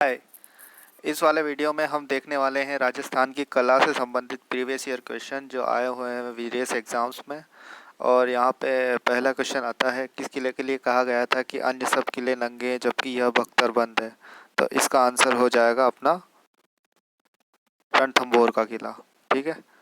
हाय। इस वाले वीडियो में हम देखने वाले हैं राजस्थान की कला से संबंधित प्रीवियस ईयर क्वेश्चन जो आए हुए हैं वेरियस एग्जाम्स में। और यहाँ पे पहला क्वेश्चन आता है, किस किले के लिए कहा गया था कि अन्य सब किले नंगे हैं जबकि यह बख्तरबंद है। तो इसका आंसर हो जाएगा अपना रणथंभौर का किला। ठीक है।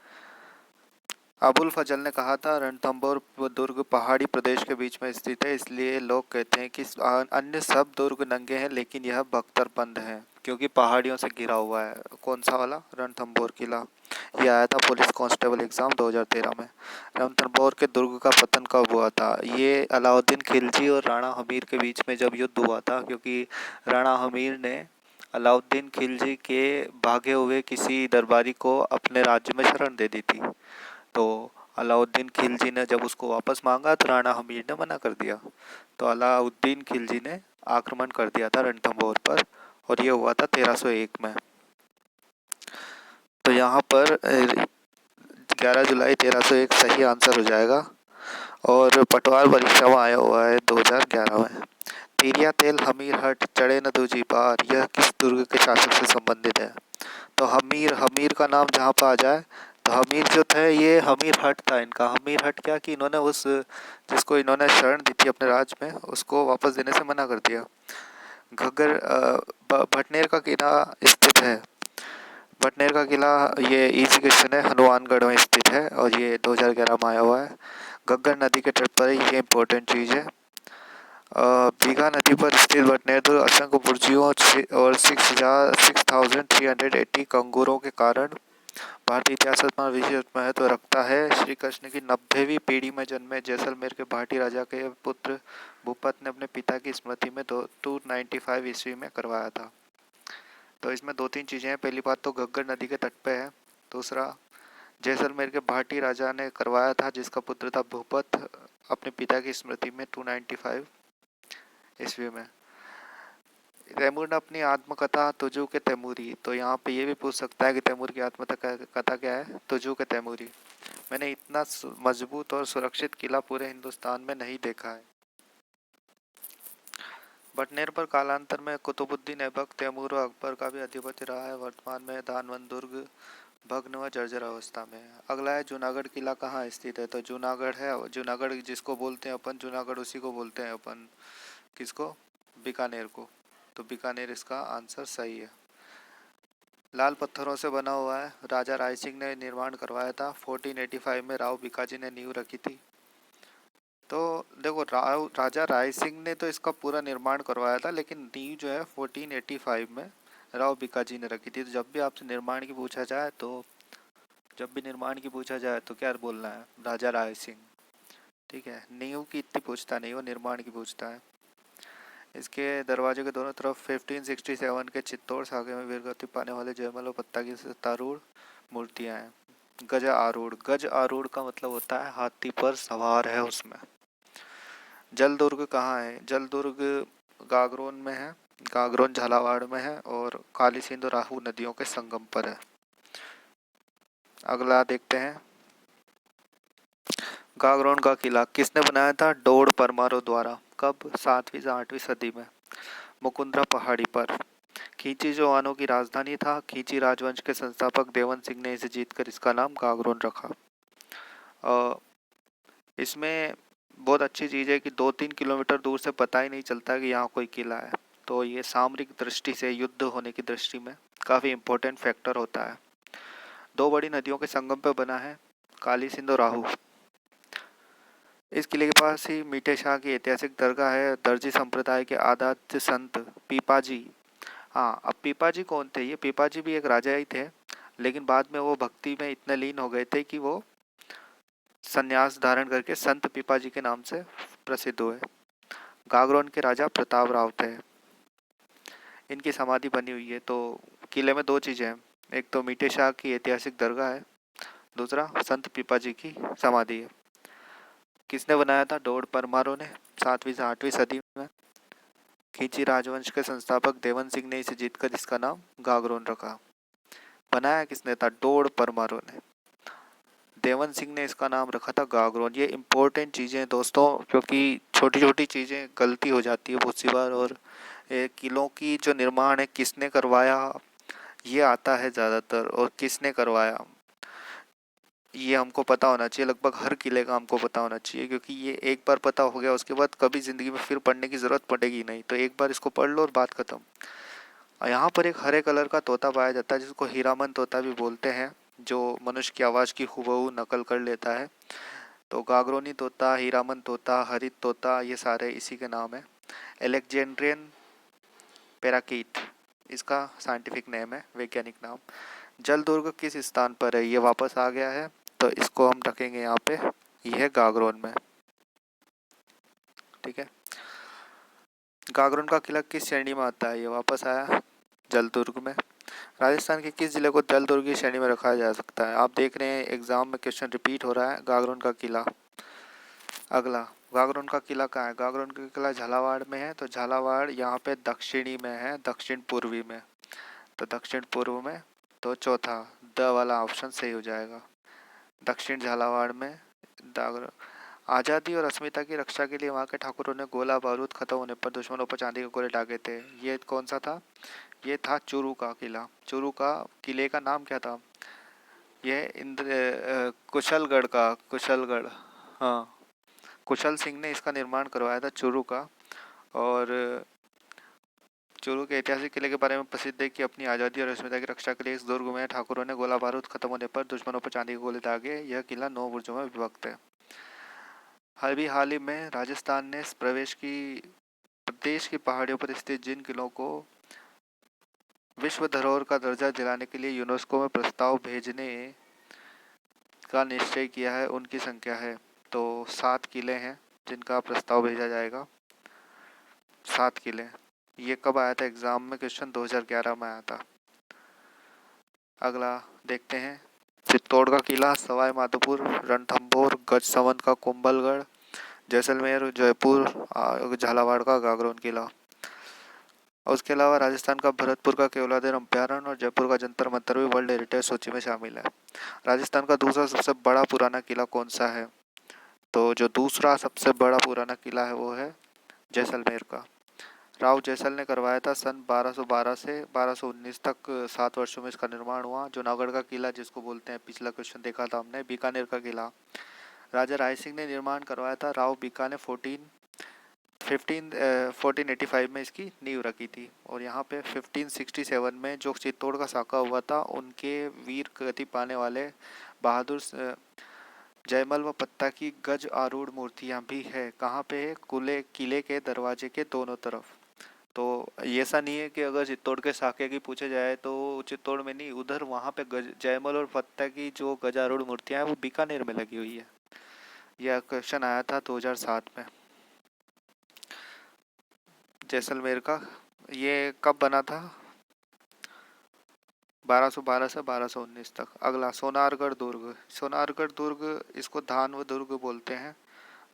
अबुल फजल ने कहा था रणथंभौर दुर्ग पहाड़ी प्रदेश के बीच में स्थित है, इसलिए लोग कहते हैं कि अन्य सब दुर्ग नंगे हैं लेकिन यह बख्तरबंद है क्योंकि पहाड़ियों से घिरा हुआ है। कौन सा वाला? रणथंभौर किला। ये आया था पुलिस कांस्टेबल एग्जाम 2013 में। रणथंभौर के दुर्ग का पतन कब हुआ था? ये अलाउद्दीन खिलजी और राणा हमीर के बीच में जब युद्ध हुआ था, क्योंकि राणा हमीर ने अलाउद्दीन खिलजी के भागे हुए किसी दरबारी को अपने राज्य में शरण दे दी थी। तो अलाउद्दीन खिलजी ने जब उसको वापस मांगा तो राणा हमीर ने मना कर दिया। तो अलाउद्दीन खिलजी ने आक्रमण कर दिया था रणथंभौर पर, और ये हुआ था 1301 में। तो यहाँ पर 11 जुलाई 1301 सही आंसर हो जाएगा। और पटवार परीक्षा में आया हुआ है 2011 में। तिरिया तेल हमीर हट चढ़े न दूजी पार, यह किस दुर्ग के शासक से संबंधित है? तो हमीर हमीर का नाम जहाँ पर आ जाए तो हमीर जो थे, ये हमीर हट था इनका। हमीर हट क्या कि इन्होंने उस जिसको इन्होंने शरण दी थी अपने राज्य में, उसको वापस देने से मना कर दिया। घग्गर भटनेर का किला स्थित है। भटनेर का किला, ये इजी क्वेश्चन है, हनुमानगढ़ में स्थित है और ये 2011 में आया हुआ है। घग्गर नदी के तट पर है, ये इंपॉर्टेंट चीज़ है। बीघा नदी पर स्थित भटनेर दुर्ग असंख्य बुर्जियों और 6,380 कंगूरों के कारण भारतीय इतिहास में विशेष महत्व रखता है। श्री कृष्ण की 90वीं पीढ़ी में जन्मे जैसलमेर के भाटी राजा के पुत्र भूपत ने अपने पिता की स्मृति में 295 ईस्वी में करवाया था। तो इसमें दो तीन चीज़ें हैं। पहली बात तो घग्गर नदी के तट पे है। दूसरा, जैसलमेर के भाटी राजा ने करवाया था जिसका पुत्र था भूपत अपने पिता की स्मृति में 295 ईस्वी में। तैमूर ने अपनी आत्मकथा तुजू के तैमूरी, तो यहाँ पे ये भी पूछ सकता है कि तैमूर की आत्मकथा क्या है? तुजू के तैमूरी। मैंने इतना मजबूत और सुरक्षित किला पूरे हिंदुस्तान में नहीं देखा है। बटनेर पर कालांतर में कुतुबुद्दीन ऐबक तैमूर और अकबर का भी अधिपत्य रहा है। वर्तमान में दानवन दुर्ग भग्न व जर्जर अवस्था में है। अगला है जूनागढ़ किला कहाँ स्थित है? तो जूनागढ़ है, जूनागढ़ जिसको बोलते हैं अपन, जूनागढ़ उसी को बोलते हैं अपन। किसको? बीकानेर को। तो बीकानेर इसका आंसर सही है। लाल पत्थरों से बना हुआ है, राजा राय सिंह ने निर्माण करवाया था। 1485 में राव भिकाजी ने नींव रखी थी। तो देखो, राजा राय सिंह ने तो इसका पूरा निर्माण करवाया था, लेकिन नींव जो है 1485 में राव भिकाजी ने रखी थी। तो जब भी आपसे निर्माण की पूछा जाए तो क्या बोलना है? राजा राय सिंह। ठीक है, नींव की इतनी पूछता नहीं, वो निर्माण की पूछता है। इसके दरवाजे के दोनों तरफ 1567 के चित्तौड़ सागे में वीरगति पाने वाले जयमल और पत्ता की सत्तारूढ़ मूर्तियां हैं। गज आरूढ़, गज आरूढ़ का मतलब होता है हाथी पर सवार है उसमें। जल दुर्ग कहाँ है? जल दुर्ग गागरोन में है। गागरोन झालावाड़ में है और काली सिंधु राहु नदियों के संगम पर है। अगला देखते हैं। गागरोन का किला किसने बनाया था? डोड परमारों द्वारा। कब? 7वीं से 8वीं सदी में, मुकुंदरा पहाड़ी पर। खींची जो वानों की राजधानी था। खींची राजवंश के संस्थापक देवन सिंह ने इसे जीतकर इसका नाम गागरोन रखा। इसमें बहुत अच्छी चीज़ है कि 2-3 किलोमीटर दूर से पता ही नहीं चलता कि यहाँ कोई किला है। तो ये सामरिक दृष्टि से, युद्ध होने की दृष्टि में काफ़ी इम्पोर्टेंट फैक्टर होता है। दो बड़ी नदियों के संगम पर बना है, काली सिंध और राहु। इस किले के पास ही मीठे शाह की ऐतिहासिक दरगाह है। दर्जी संप्रदाय के आद्य संत पीपाजी। हाँ, अब पीपाजी कौन थे? ये पीपाजी भी एक राजा ही थे, लेकिन बाद में वो भक्ति में इतने लीन हो गए थे कि वो संन्यास धारण करके संत पीपाजी के नाम से प्रसिद्ध हुए। गागरोन के राजा प्रताप राव थे। इनकी समाधि बनी हुई है। तो किले में दो चीज़ें हैं, एक तो मीठे शाह की ऐतिहासिक दरगाह है, दूसरा संत पीपाजी की समाधि है। किसने बनाया था? डोड परमारों ने 7वीं से 8वीं सदी में। खींची राजवंश के संस्थापक देवन सिंह ने इसे जीतकर इसका नाम गागरोन रखा। बनाया किसने था? डोड परमारों ने। देवन सिंह ने इसका नाम रखा था गागरोन। ये इंपॉर्टेंट चीज़ें हैं दोस्तों, क्योंकि छोटी छोटी चीज़ें गलती हो जाती है बहुत सी बार और ये किलों की जो निर्माण है किसने करवाया, ये आता है ज़्यादातर, और किसने करवाया ये हमको पता होना चाहिए। लगभग हर किले का हमको पता होना चाहिए, क्योंकि ये एक बार पता हो गया उसके बाद कभी ज़िंदगी में फिर पढ़ने की ज़रूरत पड़ेगी नहीं। तो एक बार इसको पढ़ लो और बात खत्म। यहाँ पर एक हरे कलर का तोता पाया जाता है जिसको हीरामन तोता भी बोलते हैं, जो मनुष्य की आवाज़ की हूबहू नकल कर लेता है। तो गागरोनी तोता, हीरामन तोता, हरित तोता, ये सारे इसी के नाम है। एलेक्जेंड्रियन पैराकीट इसका साइंटिफिक नेम है, वैज्ञानिक नाम। जल दुर्ग किस स्थान पर है, ये वापस आ गया है, तो इसको हम रखेंगे यहाँ पे, ये है गागरोन में। ठीक है, गागरोन का किला किस श्रेणी में आता है, ये वापस आया जल दुर्ग में। राजस्थान के किस जिले को जल दुर्ग की श्रेणी में रखा जा सकता है। आप देख रहे हैं एग्जाम में क्वेश्चन रिपीट हो रहा है, गागरोन का किला। अगला, गागरोन का किला कहाँ है, गागरोन का किला झालावाड़ में है। तो झालावाड़ यहाँ पे दक्षिणी में है, दक्षिण पूर्वी में, तो दक्षिण पूर्व में। तो चौथा द वाला ऑप्शन सही हो जाएगा, दक्षिण झालावाड़ में गागरोन। आज़ादी और अस्मिता की रक्षा के लिए वहाँ के ठाकुरों ने गोला बारूद खत्म होने पर दुश्मनों पर चांदी के गोले दागे थे, ये कौन सा था, ये था चूरू का किला। चूरू का किले का नाम क्या था, यह कुशलगढ़ का, कुशलगढ़, हाँ, कुशल सिंह ने इसका निर्माण करवाया था चूरू का। और चूरू के ऐतिहासिक किले के बारे में प्रसिद्ध है कि अपनी आज़ादी और अस्मिता की रक्षा के लिए इस दुर्ग में ठाकुरों ने गोला बारूद खत्म होने पर दुश्मनों पर चांदी के गोले दागे। यह किला 9 बुर्जों में विभक्त है। हाल ही में राजस्थान ने प्रदेश की पहाड़ियों पर स्थित जिन किलों को विश्व धरोहर का दर्जा दिलाने के लिए यूनेस्को में प्रस्ताव भेजने का निश्चय किया है, उनकी संख्या है। तो 7 किले हैं जिनका प्रस्ताव भेजा जाएगा, 7 किले। ये कब आया था एग्जाम में, क्वेश्चन 2011 में आया था। अगला देखते हैं, चित्तौड़ का किला, सवाई माधोपुर, रणथंभौर, गजसमंद का कुंभलगढ़, जैसलमेर, जयपुर, झालावाड़ का गागरोन किला। और उसके अलावा राजस्थान का भरतपुर का केवलादेव अभ्यारण्य और जयपुर का जंतर मंतर भी वर्ल्ड हेरिटेज सूची में शामिल है। राजस्थान का दूसरा सबसे बड़ा पुराना किला कौन सा है, तो जो दूसरा सबसे बड़ा पुराना किला है वो है जैसलमेर का। राव जैसल ने करवाया था सन 1212 से 1219 तक, 7 वर्षों में इसका निर्माण हुआ। जूनागढ़ का किला जिसको बोलते हैं, पिछला क्वेश्चन देखा था हमने, बीकानेर का किला राजा राय सिंह ने निर्माण करवाया था। राव बीका ने 1485 में इसकी नींव रखी थी। और यहाँ पे 1567 में जो चित्तौड़ का साका हुआ था, उनके वीर गति पाने वाले बहादुर जयमल व पत्ता की गज आरूढ़ मूर्तियाँ भी है। कहाँ पे है, किले के दरवाजे के दोनों तरफ। तो ऐसा नहीं है कि अगर चित्तौड़ के साके की पूछे जाए तो चित्तौड़ में नहीं, उधर वहाँ पे जयमल और पत्ता की जो गजारूढ़ मूर्तियाँ हैं वो बीकानेर में लगी हुई है। यह क्वेश्चन आया था 2007 में। जैसलमेर का ये कब बना था, 1212 से 1219 तक। अगला, सोनारगढ़ दुर्ग। सोनारगढ़ दुर्ग, इसको धानव दुर्ग बोलते हैं,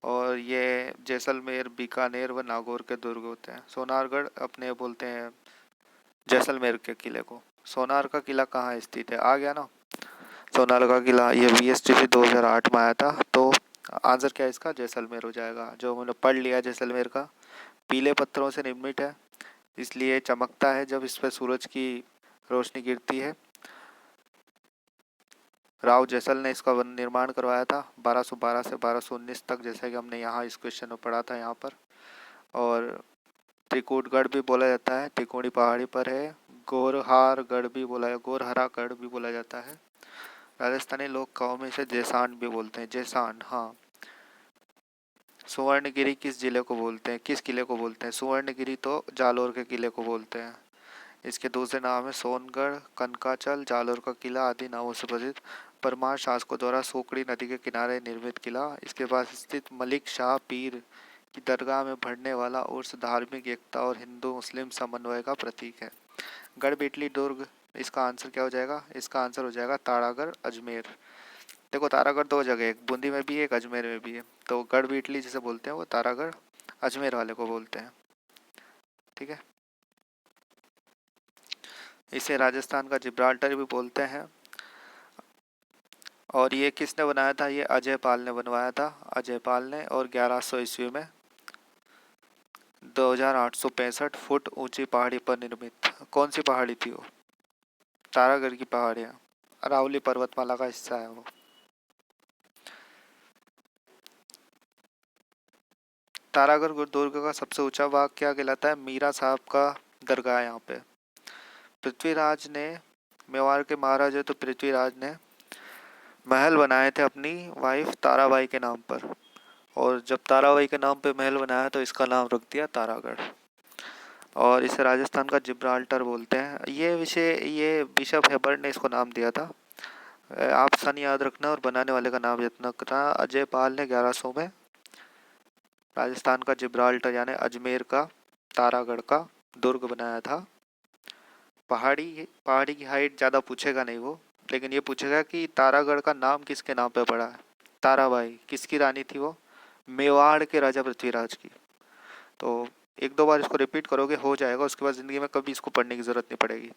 और ये जैसलमेर, बीकानेर व नागौर के दुर्ग होते हैं। सोनारगढ़ अपने बोलते हैं जैसलमेर के किले को। सोनार का किला कहाँ स्थित है, आ गया ना सोनार का किला, ये VSTC 2008 में आया था। तो आंसर क्या है इसका, जैसलमेर हो जाएगा, जो मैंने पढ़ लिया जैसलमेर का। पीले पत्थरों से निर्मित है, इसलिए चमकता है जब इस पर सूरज की रोशनी गिरती है। राव जैसल ने इसका निर्माण करवाया था 1212 से 1219 तक, जैसा कि हमने यहाँ इस क्वेश्चन में पढ़ा था यहाँ पर। और त्रिकूटगढ़ भी बोला जाता है, त्रिकोणी पहाड़ी पर है। गोरहारगढ़ भी गोरहरागढ़ भी बोला जाता है। राजस्थानी लोग गाँव में इसे जैसांड भी बोलते हैं, जैसांड, हाँ। सुवर्णगिरी किस जिले को बोलते हैं, किस किले को बोलते हैं, सुवर्णगिरी तो जालोर के किले को बोलते हैं। इसके दूसरे नाम है सोनगढ़, कनकाचल, जालोर का किला आदि नामों से प्रसिद्ध परमार शासकों द्वारा सोकड़ी नदी के किनारे निर्मित किला। इसके पास स्थित मलिक शाह पीर की दरगाह में बढ़ने वाला उर्स धार्मिक एकता और हिंदू मुस्लिम समन्वय का प्रतीक है। गढ़बेटली दुर्ग, इसका आंसर क्या हो जाएगा, इसका आंसर हो जाएगा तारागढ़ अजमेर। देखो तारागढ़ 2 जगह, एक बूंदी में भी है, एक अजमेर में भी है। तो गढ़बेटली जिसे बोलते हैं वो तारागढ़ अजमेर वाले को बोलते हैं। ठीक है, इसे राजस्थान का जिब्राल्टर भी बोलते हैं। और ये किसने बनाया था, ये अजय पाल ने बनवाया था, अजय पाल ने। और 1100 ईस्वी में 2865 फुट ऊंची पहाड़ी पर निर्मित। कौन सी पहाड़ी थी वो? तारागढ़ की पहाड़ियाँ, अरावली पर्वतमाला का हिस्सा है वो। तारागढ़ दुर्ग का सबसे ऊंचा भाग क्या कहलाता है? मीरा साहब का दरगाह है यहाँ पे। पृथ्वीराज ने, मेवाड़ के महाराजा तो पृथ्वीराज ने महल बनाए थे अपनी वाइफ ताराबाई के नाम पर, और जब ताराबाई के नाम पे महल बनाया तो इसका नाम रख दिया तारागढ़, और इसे राजस्थान का जिब्राल्टर बोलते हैं। ये बिशप हेबर्ट ने इसको नाम दिया था। आप सन याद रखना और बनाने वाले का नाम याद रखना। अजय पाल ने 1100 में राजस्थान का जिब्राल्टर यानी अजमेर का तारागढ़ का दुर्ग बनाया था। पहाड़ी की हाइट ज़्यादा पूछेगा नहीं वो, लेकिन ये पूछेगा कि तारागढ़ का नाम किसके नाम पे पड़ा है। ताराबाई किसकी रानी थी वो? मेवाड़ के राजा पृथ्वीराज की। तो एक दो बार इसको रिपीट करोगे हो जाएगा, उसके बाद ज़िंदगी में कभी इसको पढ़ने की ज़रूरत नहीं पड़ेगी।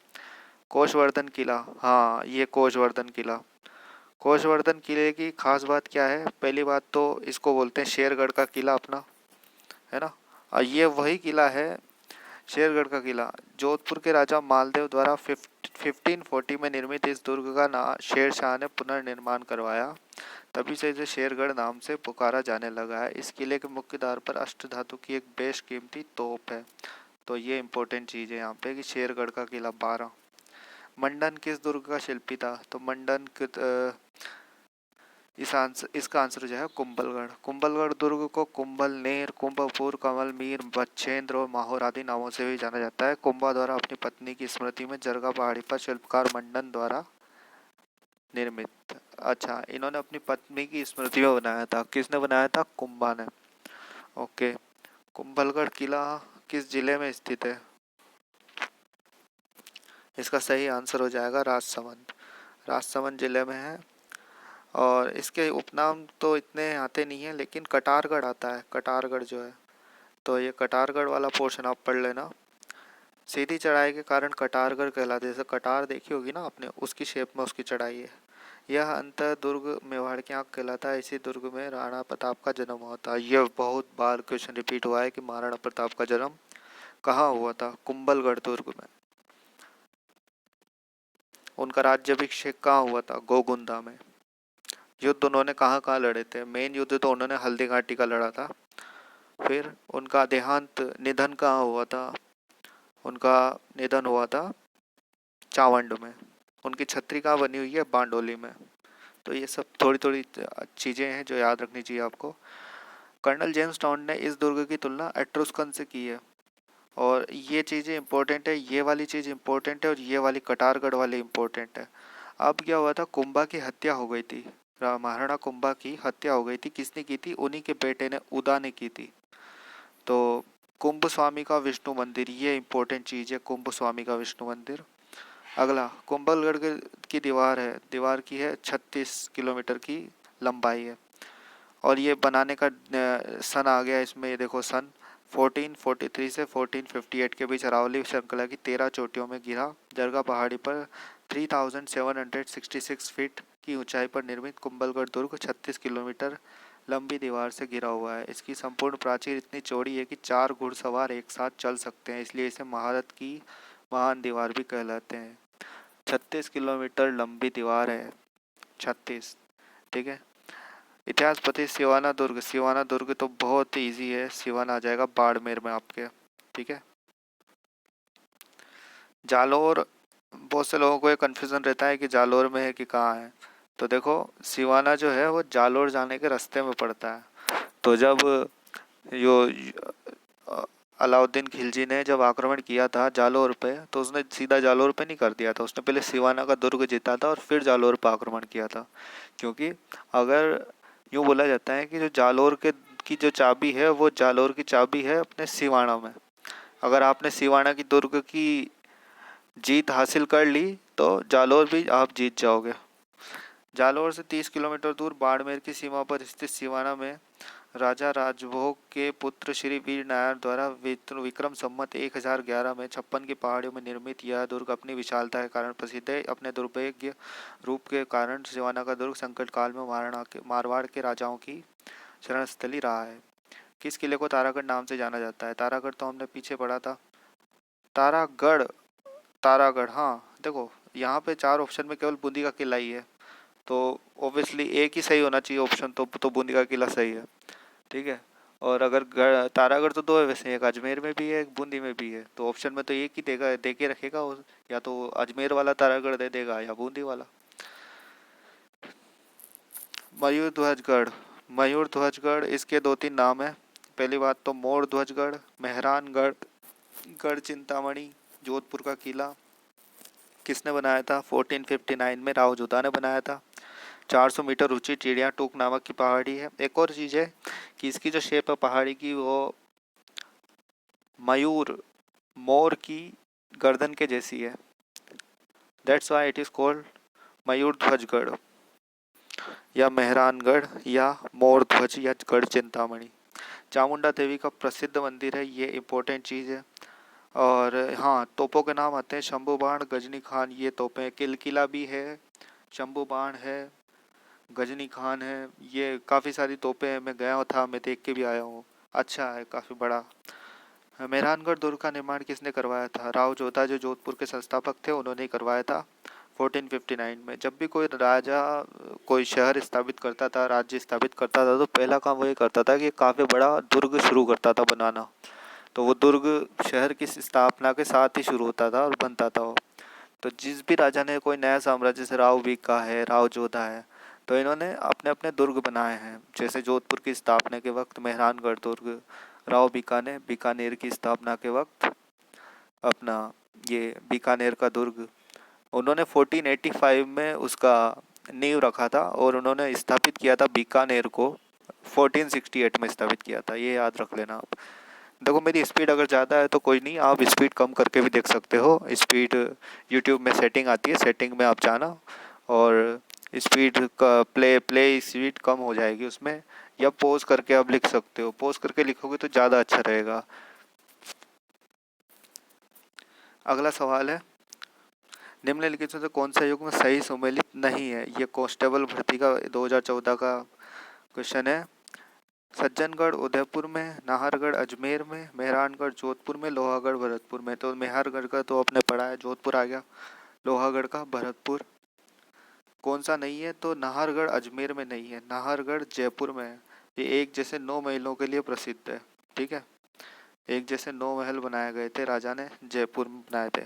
कोशवर्धन किला, हाँ ये कोशवर्धन किला। कोशवर्धन किले की खास बात क्या है? पहली बात तो इसको बोलते हैं शेरगढ़ का किला अपना, है ना। और ये वही किला है, शेरगढ़ का किला, जोधपुर के राजा मालदेव द्वारा 1540 में निर्मित इस दुर्ग का नाम शेर शाह ने पुनर्निर्माण करवाया, तभी से इसे शेरगढ़ नाम से पुकारा जाने लगा है। इस किले के मुख्य द्वार पर अष्टधातु की एक बेशकीमती तोप है। तो ये इंपॉर्टेंट चीज़ है यहाँ पे कि शेरगढ़ का किला 12। मंडन किस दुर्ग का शिल्पी था? तो मंडन इसका आंसर जो है कुंभलगढ़। कुंभलगढ़ दुर्ग को कुंभलनेर, कुंभपुर, कमलमीर, बच्छेंद्र और माहौर आदि नामों से भी जाना जाता है। कुंभा द्वारा अपनी पत्नी की स्मृति में जरगा पहाड़ी पर शिल्पकार मंडन द्वारा निर्मित। अच्छा, इन्होंने अपनी पत्नी की स्मृति में बनाया था। किसने बनाया था? कुंभा ने। ओके। कुंभलगढ़ किला किस जिले में स्थित है? इसका सही आंसर हो जाएगा राजसमंद। राजसमंद जिले में है। और इसके उपनाम तो इतने आते नहीं है, लेकिन कटारगढ़ आता है, कटारगढ़ जो है। तो ये कटारगढ़ वाला पोर्शन आप पढ़ लेना। सीधी चढ़ाई के कारण कटारगढ़ कहलाते, जैसे कटार देखी होगी ना आपने, उसकी शेप में उसकी चढ़ाई है। यह अंतर दुर्ग मेवाड़ की आंख कहलाता है। इसी दुर्ग में राणा प्रताप का जन्म हुआ था। यह बहुत बार क्वेश्चन रिपीट हुआ है कि महाराणा प्रताप का जन्म कहाँ हुआ था? कुंभलगढ़ दुर्ग में। उनका राज्याभिषेक कहाँ हुआ था? गोगुंदा में। युद्ध उन्होंने कहाँ कहाँ लड़े थे? मेन युद्ध तो उन्होंने हल्दी घाटी का लड़ा था। फिर उनका देहांत, निधन कहाँ हुआ था? उनका निधन हुआ था चावंड में। उनकी छतरी कहाँ बनी हुई है? बांडोली में। तो ये सब थोड़ी थोड़ी चीज़ें हैं जो याद रखनी चाहिए आपको। कर्नल जेम्स टाउन ने इस दुर्ग की तुलना एट्रुस्कन से की है, और ये चीज़ें इंपॉर्टेंट है, ये वाली चीज़ इंपॉर्टेंट है, और ये वाली कटारगढ़ वाली इंपॉर्टेंट है। अब क्या हुआ था? कुंभा की हत्या हो गई थी, महाराणा कुंभा की हत्या हो गई थी। किसने की थी? उन्हीं के बेटे ने, उदा ने की थी। तो कुंभ स्वामी का विष्णु मंदिर, ये इंपॉर्टेंट चीज़ है, कुंभ स्वामी का विष्णु मंदिर। अगला, कुंभलगढ़ की दीवार है, दीवार की है 36 किलोमीटर की लंबाई है, और ये बनाने का सन आ गया इसमें, ये देखो सन 1443 से 1458 के बीच अरावली श्रृंखला की 13 चोटियों में गिरा। जरगा पहाड़ी पर 3766 फीट की ऊंचाई पर निर्मित कुंभलगढ़ दुर्ग 36 किलोमीटर लंबी दीवार से घिरा हुआ है। इसकी संपूर्ण प्राचीर इतनी चौड़ी है कि 4 घुड़सवार एक साथ चल सकते हैं, इसलिए इसे महारत की महान दीवार भी कहलाते हैं। 36 किलोमीटर लंबी दीवार है, 36। ठीक है। इतिहास पति सिवाना दुर्ग, सिवाना दुर्ग तो बहुत ही ईजी है, सिवाना आ जाएगा बाड़मेर में आपके। ठीक है। जालोर, बहुत से लोगों को ये कन्फ्यूज़न रहता है कि जालोर में है कि कहाँ है। तो देखो, सिवाना जो है वो जालोर जाने के रास्ते में पड़ता है। तो जब यो अलाउद्दीन खिलजी ने जब आक्रमण किया था जालोर पे, तो उसने सीधा जालोर पे नहीं कर दिया था, उसने पहले सिवाना का दुर्ग जीता था और फिर जालोर पर आक्रमण किया था। क्योंकि अगर यूँ बोला जाता है कि जो जालोर के की जो चाबी है वो जालोर की चाबी है अपने सिवाना में। अगर आपने सिवाना की दुर्ग की जीत हासिल कर ली तो जालोर भी आप जीत जाओगे। जालोर से 30 किलोमीटर दूर बाड़मेर की सीमा पर स्थित सिवाना में राजा राजभोग के पुत्र श्री वीर नारायण द्वारा विक्रम संवत 1011 में 56 की पहाड़ियों में निर्मित यह दुर्ग अपनी विशालता के कारण प्रसिद्ध है। अपने दुर्भेद्य रूप के कारण सिवाना का दुर्ग संकट काल में मारवाड़ के राजाओं की शरण स्थली रहा है। किस किले को तारागढ़ नाम से जाना जाता है? तारागढ़ तो हमने पीछे पढ़ा था। तारागढ़, तारागढ़, हाँ देखो यहाँ पे 4 ऑप्शन में केवल बूंदी का किला ही है, तो ऑब्वियसली एक ही सही होना चाहिए ऑप्शन, तो बूंदी का किला सही है, ठीक है। और अगर तारागढ़ तो 2 है वैसे, एक अजमेर में भी है एक बूंदी में भी है, तो ऑप्शन में तो एक ही देगा, दे के रखेगा या तो अजमेर वाला तारागढ़ दे देगा या बूंदी वाला। मयूर ध्वजगढ़, मयूर ध्वजगढ़ इसके 2-3 नाम है। पहली बात तो मोर ध्वजगढ़, मेहरानगढ़, गढ़ चिंतामणि, जोधपुर का किला। किसने बनाया था? 1459 में राव जोधा ने बनाया था। 400 मीटर ऊंची चिड़िया टूक नामक की पहाड़ी है। एक और चीज है कि इसकी जो शेप है पहाड़ी की, वो मयूर, मोर की गर्दन के जैसी है। That's why it is called Mayur Dhwajgarh या मेहरानगढ़ या मोर ध्वज या गढ़ चिंतामणि। चामुंडा देवी का प्रसिद्ध मंदिर है, ये इंपॉर्टेंट चीज है। और हाँ, तोपों के नाम आते हैं शंभू बाण, गजनी खान, ये तोपें। किला भी है, शंभू बाण है, गजनी खान है, ये काफ़ी सारी तोपें हैं। मैं गया था, मैं देख के भी आया हूँ, अच्छा है, काफ़ी बड़ा। मेहरानगढ़ दुर्ग का निर्माण किसने करवाया था? राव जोधा, जो जोधपुर के संस्थापक थे, उन्होंने ही करवाया था 1459 में। जब भी कोई राजा कोई शहर स्थापित करता था, राज्य स्थापित करता था, तो पहला काम वो ये करता था कि काफ़ी बड़ा दुर्ग शुरू करता था बनाना। तो वो दुर्ग शहर की स्थापना के साथ ही शुरू होता था और बनता था वो। तो जिस भी राजा ने कोई नया साम्राज्य, जैसे राव बीका है, राव जोधा है, तो इन्होंने अपने अपने दुर्ग बनाए हैं। जैसे जोधपुर की स्थापना के वक्त मेहरानगढ़ दुर्ग, राव बीका ने बीकानेर की स्थापना के वक्त अपना ये बीकानेर का दुर्ग, उन्होंने 1485 में उसका नींव रखा था और उन्होंने स्थापित किया था बीकानेर को 1468 में स्थापित किया था, ये याद रख लेना आप। देखो मेरी स्पीड अगर ज़्यादा है तो कोई नहीं, आप स्पीड कम करके भी देख सकते हो। स्पीड यूट्यूब में सेटिंग आती है, सेटिंग में आप जाना और स्पीड का प्ले स्पीड कम हो जाएगी उसमें, या पॉज करके आप लिख सकते हो। पॉज करके लिखोगे तो ज़्यादा अच्छा रहेगा। अगला सवाल है, निम्नलिखित में से कौन सा युग्म सही सुमेलित नहीं है? ये कांस्टेबल भर्ती का 2014 का क्वेश्चन है। सज्जनगढ़ उदयपुर में, नाहरगढ़ अजमेर में, मेहरानगढ़ जोधपुर में, लोहागढ़ भरतपुर में। तो मेहरगढ़ का तो आपने पढ़ा है, जोधपुर आ गया। लोहागढ़ का भरतपुर। कौन सा नहीं है? तो नाहरगढ़ अजमेर में नहीं है, नाहरगढ़ जयपुर में है। ये एक जैसे 9 महलों के लिए प्रसिद्ध है, ठीक है। एक जैसे 9 महल बनाए गए थे, राजा ने जयपुर में बनाए थे।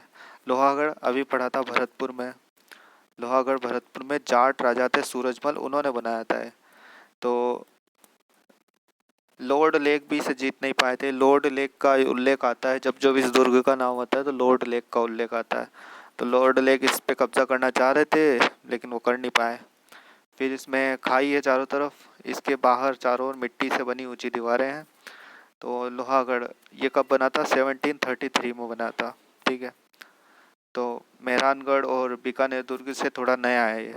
लोहागढ़ अभी पढ़ा था भरतपुर में। लोहागढ़ भरतपुर में जाट राजा थे सूरजमल, उन्होंने बनाया था। तो लॉर्ड लेक भी इसे जीत नहीं पाए थे। लॉर्ड लेक का उल्लेख आता है जब जब इस दुर्ग का नाम आता है, तो लॉर्ड लेक का उल्लेख आता है। तो लॉर्ड लेक इस पे कब्जा करना चाह रहे थे लेकिन वो कर नहीं पाए। फिर इसमें खाई है चारों तरफ, इसके बाहर चारों ओर मिट्टी से बनी ऊंची दीवारें हैं। तो लोहागढ़ ये कब बना था? 1733 में बना था, ठीक है। तो मेहरानगढ़ और बीकानेर दुर्ग से थोड़ा नया है ये,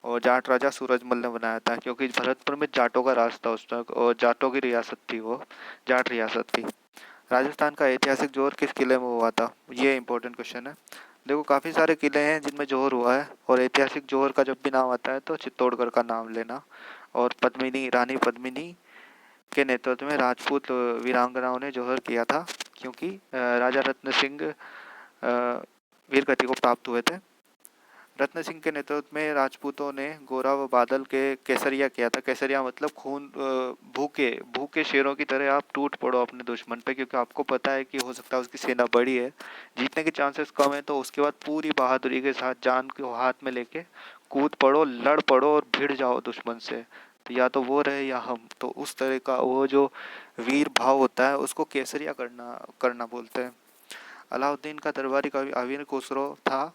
और जाट राजा सूरजमल ने बनाया था, क्योंकि भरतपुर में जाटों का राज था उस तक, और जाटों की रियासत थी वो, जाट रियासत थी। राजस्थान का ऐतिहासिक जोहर किस किले में हुआ था? ये इंपॉर्टेंट क्वेश्चन है। देखो काफ़ी सारे किले हैं जिनमें जोहर हुआ है, और ऐतिहासिक जोहर का जब भी नाम आता है तो चित्तौड़गढ़ का नाम लेना। और पद्मिनी, रानी पद्मिनी के नेतृत्व में राजपूत वीरांगनाओं ने जोहर किया था, क्योंकि राजा रत्न सिंह वीर गति को प्राप्त हुए थे। रत्न सिंह के नेतृत्व में राजपूतों ने गोरा व बादल के केसरिया किया था। केसरिया मतलब खून, भूखे भूखे शेरों की तरह आप टूट पड़ो अपने दुश्मन पे, क्योंकि आपको पता है कि हो सकता है उसकी सेना बड़ी है, जीतने के चांसेस कम है। तो उसके बाद पूरी बहादुरी के साथ जान को हाथ में लेके कूद पड़ो, लड़ पड़ो और भिड़ जाओ दुश्मन से। तो या तो वो रहे या हम, तो उस तरह का वो जो वीर भाव होता है उसको केसरिया करना करना बोलते हैं। अलाउद्दीन का दरबारी कवि अमीर खुसरो था।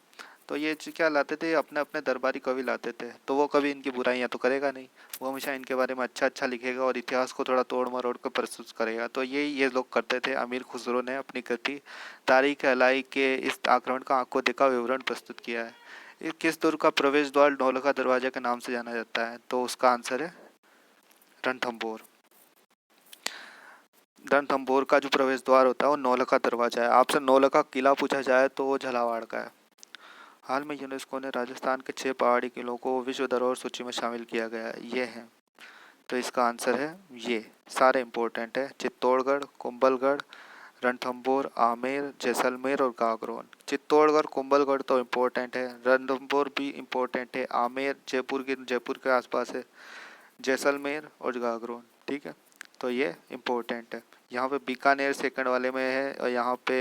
तो ये क्या लाते थे? अपने अपने दरबारी कवि लाते थे, तो वो कभी इनकी बुराइयां तो करेगा नहीं, वो हमेशा इनके बारे में अच्छा अच्छा लिखेगा और इतिहास को थोड़ा तोड़ मरोड़ कर प्रस्तुत करेगा। तो ये लोग करते थे। अमीर खुसरो ने अपनी कृति तारीख अलाई के इस आक्रमण का आंखों देखा विवरण प्रस्तुत किया है। ये किस दुर्ग का प्रवेश द्वार नौलखा दरवाजा के नाम से जाना जाता है? तो उसका आंसर है रणथंभौर। रणथंभौर का जो प्रवेश द्वार होता है वो नौलखा दरवाजा है। आपसे नौलखा किला पूछा जाए तो वो झालावाड़ का है। हाल में यूनेस्को ने राजस्थान के 6 पहाड़ी किलों को विश्व धरोहर सूची में शामिल किया गया है, ये है तो इसका आंसर है ये, सारे इम्पोर्टेंट है। चित्तौड़गढ़, कुंभलगढ़, रणथंभौर, आमेर, जैसलमेर और गागरोन। चित्तौड़गढ़, कुंभलगढ़ तो इम्पोर्टेंट है, रणथंभौर भी इम्पोर्टेंट है, आमेर जयपुर के आसपास है, जैसलमेर और गागरोन। ठीक है, तो ये इम्पोर्टेंट है। यहाँ पे बीकानेर सेकंड वाले में है और यहाँ पे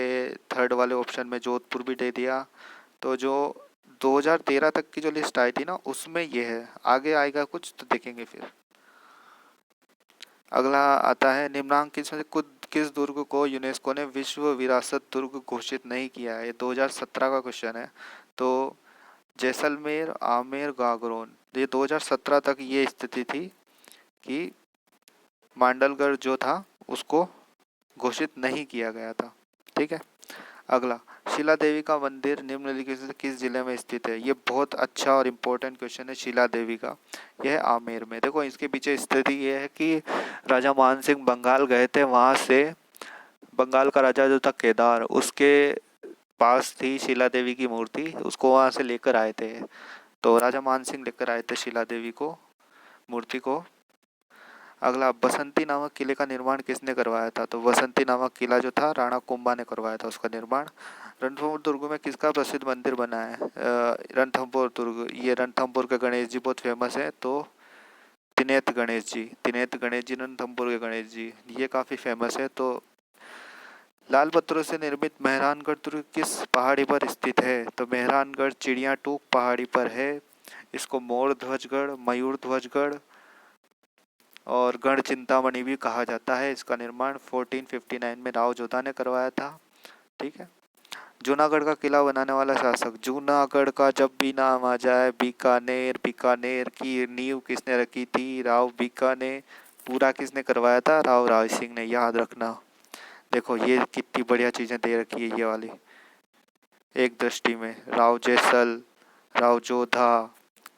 थर्ड वाले ऑप्शन में जोधपुर भी दे दिया। तो जो 2013 तक की जो लिस्ट आई थी ना उसमें ये है, आगे आएगा कुछ तो देखेंगे फिर। अगला आता है निम्नांकित में से किस दुर्ग को यूनेस्को ने विश्व विरासत दुर्ग घोषित नहीं किया है। ये 2017 का क्वेश्चन है। तो जैसलमेर, आमेर, गागरोन, ये 2017 तक ये स्थिति थी कि मांडलगढ़ जो था उसको घोषित नहीं किया गया था। ठीक है, अगला शिला देवी का मंदिर निम्नलिखित में से किस जिले में स्थित है। ये बहुत अच्छा और इम्पोर्टेंट क्वेश्चन है शिला देवी का। यह है आमेर में। देखो इसके पीछे स्थिति ये है कि राजा मान सिंह बंगाल गए थे, वहाँ से बंगाल का राजा जो था केदार, उसके पास थी शिला देवी की मूर्ति, उसको वहाँ से लेकर आए थे। तो राजा मान सिंह लेकर आए थे शिला देवी को, मूर्ति को। अगला बसंती नामक किले का निर्माण किसने करवाया था। तो बसंती नामक किला जो था राणा कुंभा ने करवाया था उसका निर्माण। रणथंभौर दुर्ग में किसका प्रसिद्ध मंदिर बना है। रणथंभौर दुर्ग, ये रणथंभौर के गणेश जी बहुत फेमस है। तो तिनेत गणेश जी रणथंभौर के गणेश जी, ये काफ़ी फेमस है। तो लाल पत्थरों से निर्मित मेहरानगढ़ दुर्ग किस पहाड़ी पर स्थित है। तो मेहरानगढ़ चिड़िया टूक पहाड़ी पर है। इसको मोर ध्वजगढ़, मयूर ध्वजगढ़ और गढ़ चिंतामणि भी कहा जाता है। इसका निर्माण 1459 में राव जोधा ने करवाया था। ठीक है, जूनागढ़ का किला बनाने वाला शासक। जूनागढ़ का जब भी नाम आ जाए, बीकानेर, बीकानेर की नींव किसने रखी थी। राव बीकानेर। पूरा किसने करवाया था, राव राय सिंह ने, याद रखना। देखो ये कितनी बढ़िया चीजें दे रखी है ये वाली एक दृष्टि में। राव जैसल, राव जोधा,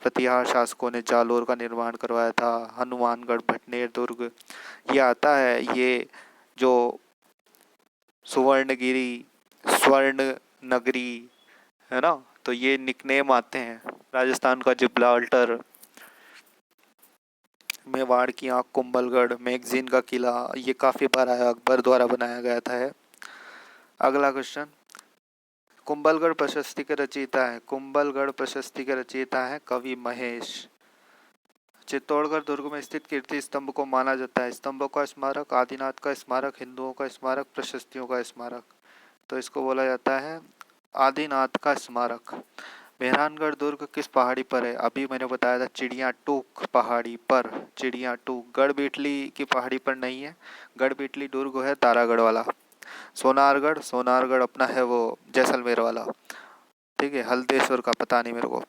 प्रतिहार शासकों ने जालोर का निर्माण करवाया था। हनुमानगढ़, भटनेर दुर्ग, ये आता है। ये जो सुवर्णगिरी, स्वर्ण नगरी है ना, तो ये निकनेम आते हैं। राजस्थान का जिब्राल्टर, मेवाड़ की आंख, कुंभलगढ़, मैगजीन का किला, ये काफी बार आया, अकबर द्वारा बनाया गया था। है अगला क्वेश्चन, कुंभलगढ़ प्रशस्ति के रचयिता है। कुंभलगढ़ प्रशस्ति के रचयिता है कवि महेश। चित्तौड़गढ़ दुर्ग में स्थित कीर्ति स्तंभ को माना जाता है। स्तंभों का स्मारक, आदिनाथ का स्मारक, हिंदुओं का स्मारक, प्रशस्तियों का स्मारक। तो इसको बोला जाता है आदिनाथ का स्मारक। मेहरानगढ़ दुर्ग किस पहाड़ी पर है। अभी मैंने बताया था चिड़िया टूक पहाड़ी पर। चिड़िया टूक गढ़बीटली की पहाड़ी पर नहीं है। गढ़बीटली दुर्ग है तारागढ़ वाला। सोनारगढ़, सोनारगढ़ अपना है वो जैसलमेर वाला। ठीक है, हल्देश्वर का पता नहीं मेरे को।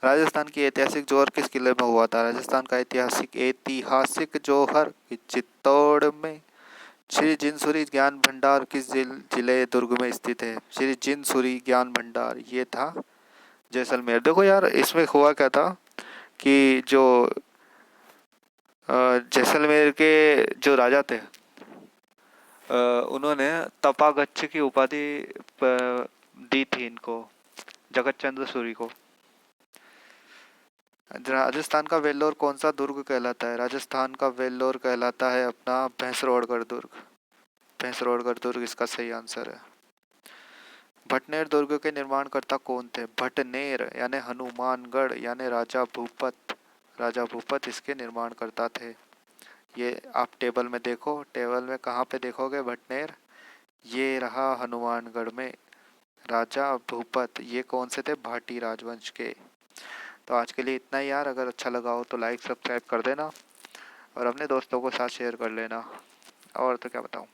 राजस्थान की ऐतिहासिक जौहर किस किले में हुआ था। राजस्थान का ऐतिहासिक जौहर चित्तौड़ में। श्री जिनसुरी ज्ञान भंडार किस जिले दुर्ग में स्थित है। श्री जिनसुरी ज्ञान भंडार ये था जैसलमेर। देखो यार इसमें हुआ क्या था कि जो जैसलमेर के जो राजा थे, उन्होंने तपागच्छ की उपाधि दी थी इनको, जगत चंद्र सूरी को। राजस्थान का वेल्लोर कौन सा दुर्ग कहलाता है। राजस्थान का वेल्लोर कहलाता है अपना भैंसरोड़गढ़ दुर्ग। भैंसरोड़गढ़ दुर्ग इसका सही आंसर है। भटनेर दुर्ग के निर्माणकर्ता कौन थे। भटनेर यानी हनुमानगढ़ यानी राजा भूपत। राजा भूपत इसके निर्माणकर्ता थे। ये आप टेबल में देखो, टेबल में कहाँ पे देखोगे भटनेर, ये रहा हनुमानगढ़ में। राजा भूपत ये कौन से थे, भाटी राजवंश के। तो आज के लिए इतना ही यार। अगर अच्छा लगा हो तो लाइक सब्सक्राइब कर देना और अपने दोस्तों को साथ शेयर कर लेना। और तो क्या बताऊँ।